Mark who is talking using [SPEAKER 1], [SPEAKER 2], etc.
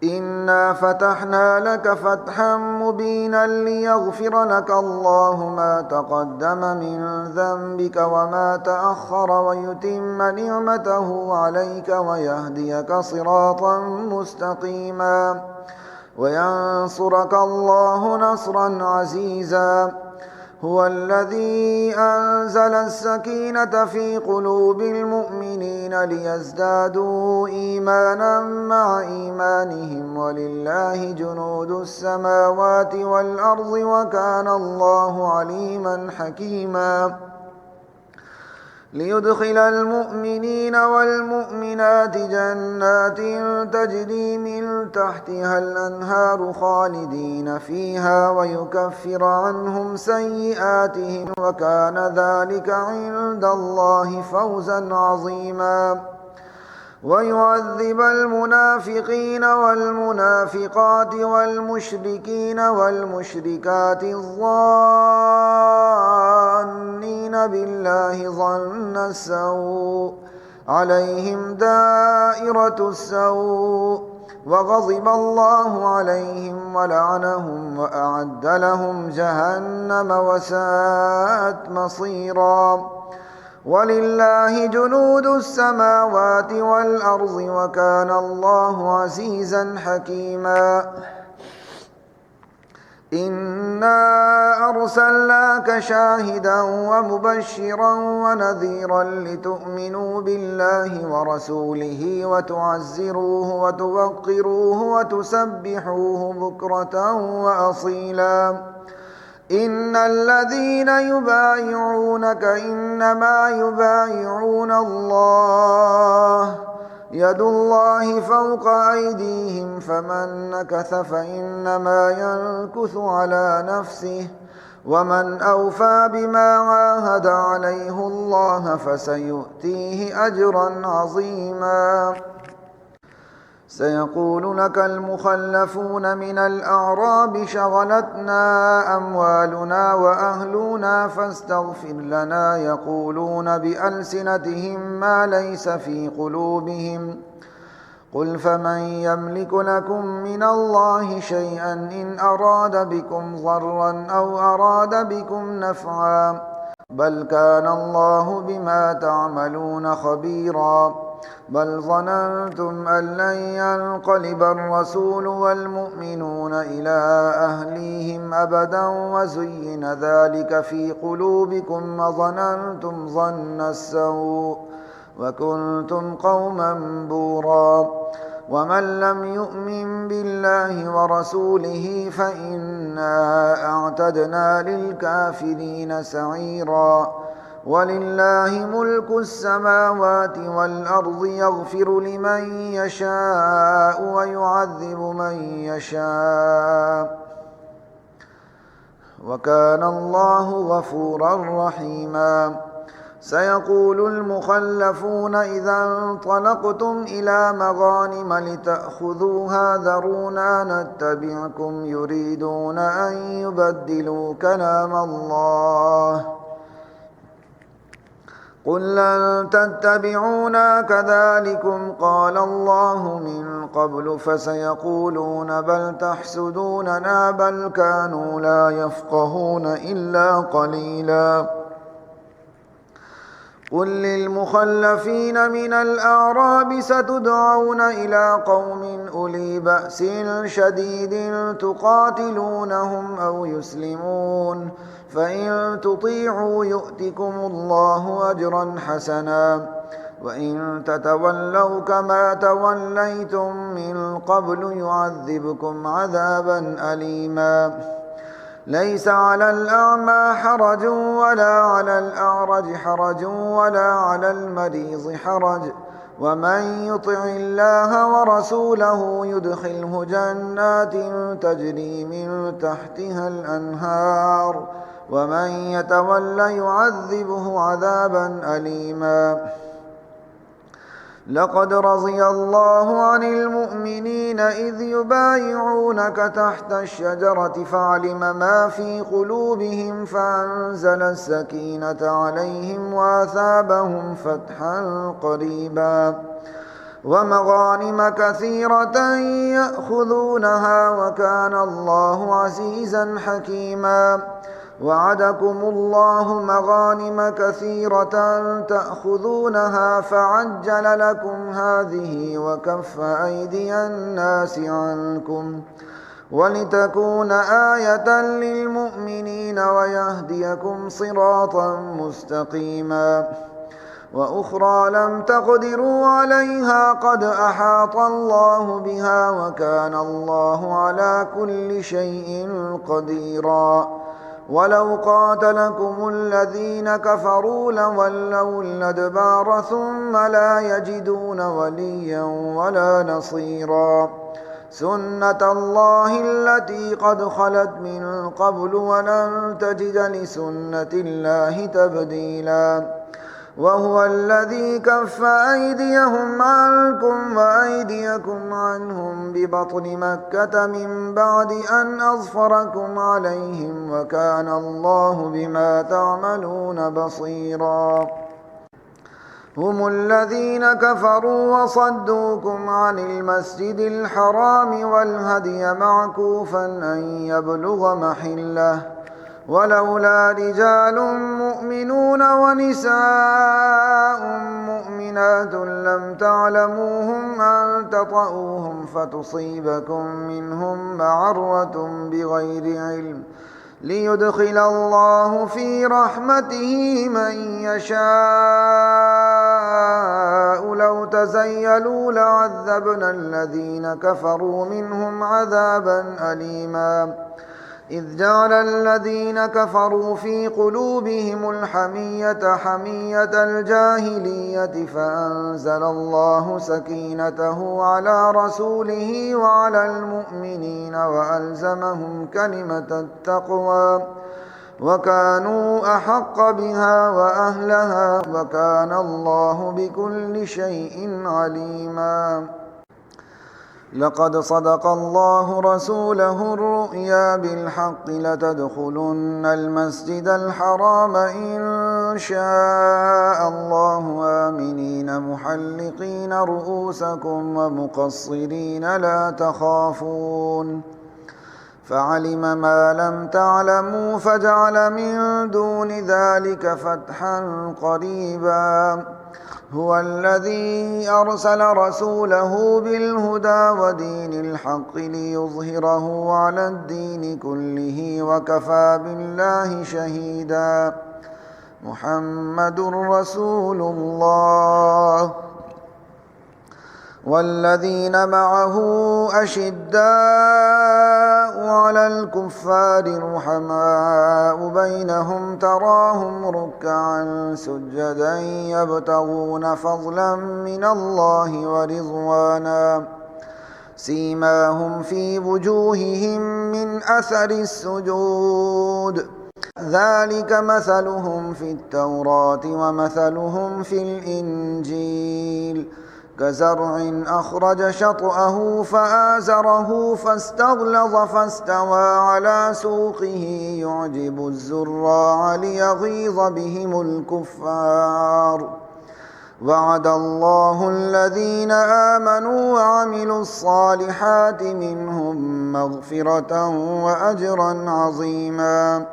[SPEAKER 1] إنا فتحنا لك فتحا مبينا ليغفر لك الله ما تقدم من ذنبك وما تأخر ويتم نعمته عليك ويهديك صراطا مستقيما وينصرك الله نصرا عزيزا. هو الذي أنزل السكينة في قلوب المؤمنين ليزدادوا إيمانا مع إيمانهم ولله جنود السماوات والأرض وكان الله عليما حكيما. ليدخل المؤمنين والمؤمنات جنات تجري من تحتها الأنهار خالدين فيها ويكفر عنهم سيئاتهم وكان ذلك عند الله فوزا عظيما. ويعذب المنافقين والمنافقات والمشركين والمشركات الظانين بالله ظن السوء عليهم دائرة السوء وغضب الله عليهم ولعنهم وأعد لهم جهنم وساءت مصيرا. ولله جنود السماوات والأرض وكان الله عزيزا حكيما. إنا أرسلناك شاهدا ومبشرا ونذيرا لتؤمنوا بالله ورسوله وتعزروه وتوقروه وتسبحوه بكرة وأصيلا. إن الذين يبايعونك إنما يبايعون الله يد الله فوق أيديهم فمن نكث فإنما ينكث على نفسه ومن أوفى بما عاهد عليه الله فسيؤتيه أجرا عظيما. سيقول لك المخلفون من الأعراب شغلتنا أموالنا وأهلنا فاستغفر لنا يقولون بألسنتهم ما ليس في قلوبهم قل فمن يملك لكم من الله شيئا إن أراد بكم ضرا أو أراد بكم نفعا بل كان الله بما تعملون خبيرا. بل ظننتم أن لن ينقلب الرسول والمؤمنون إلى أهليهم أبدا وزين ذلك في قلوبكم وظننتم ظن السوء وكنتم قوما بورا. ومن لم يؤمن بالله ورسوله فإنا أعتدنا للكافرين سعيرا. ولله ملك السماوات والأرض يغفر لمن يشاء ويعذب من يشاء وكان الله غفورا رحيما. سيقول المخلفون إذا انطلقتم إلى مغانم لتأخذوها ذرونا نتبعكم يريدون أن يبدلوا كلام الله قل لن تتبعونا كذلكم قال الله من قبل فسيقولون بل تحسدوننا بل كانوا لا يفقهون إلا قليلا. قل للمخلفين من الأعراب ستدعون إلى قوم أولي بأس شديد تقاتلونهم أو يسلمون فإن تطيعوا يؤتكم الله أجرا حسنا وإن تتولوا كما توليتم من قبل يعذبكم عذابا أليما. ليس على الأعمى حرج ولا على الأعرج حرج ولا على المريض حرج ومن يطع الله ورسوله يدخله جنات تجري من تحتها الأنهار ومن يتولى يعذبه عذابا أليما. لقد رضي الله عن المؤمنين إذ يبايعونك تحت الشجرة فعلم ما في قلوبهم فأنزل السكينة عليهم وأثابهم فتحا قريبا. ومغانم كثيرة يأخذونها وكان الله عزيزا حكيما وعدكم الله مغانم كثيرة تأخذونها فعجل لكم هذه وكف أيدي الناس عنكم ولتكون آية للمؤمنين ويهديكم صراطا مستقيما وأخرى لم تقدروا عليها قد أحاط الله بها وكان الله على كل شيء قديرا ولو قاتلكم الذين كفروا لولوا الأدبار ثم لا يجدون وليا ولا نصيرا سنة الله التي قد خلت من قبل ولن تجد لسنة الله تبديلا وهو الذي كف أيديهم عنكم وأيديكم عنهم ببطن مكة من بعد أن أظفركم عليهم وكان الله بما تعملون بصيرا هم الذين كفروا وصدوكم عن المسجد الحرام والهدي معكوفا أن يبلغ محله ولولا رجال مؤمنون ونساء مؤمنات لم تعلموهم أن تطؤوهم فتصيبكم منهم معرة بغير علم ليدخل الله في رحمته من يشاء لو تزيلوا لعذبنا الذين كفروا منهم عذابا أليما إذ جعل الذين كفروا في قلوبهم الحمية حمية الجاهلية فأنزل الله سكينته على رسوله وعلى المؤمنين وألزمهم كلمة التقوى وكانوا أحق بها وأهلها وكان الله بكل شيء عليما لقد صدق الله رسوله الرؤيا بالحق لتدخلن المسجد الحرام إن شاء الله آمنين محلقين رؤوسكم ومقصرين لا تخافون فعلم ما لم تعلموا فجعل من دون ذلك فتحا قريبا هو الذي أرسل رسوله بالهدى ودين الحق ليظهره على الدين كله وكفى بالله شهيدا محمد رسول الله والذين معه أشداء على الكفار رحماء بينهم تراهم ركعا سجدا يبتغون فضلا من الله ورضوانا سيماهم في وجوههم من أثر السجود ذلك مثلهم في التوراة ومثلهم في الإنجيل كزرع أخرج شطأه فآزره فاستغلظ فاستوى على سوقه يعجب الزراع ليغيظ بهم الكفار وعد الله الذين آمنوا وعملوا الصالحات منهم مغفرة وأجرا عظيما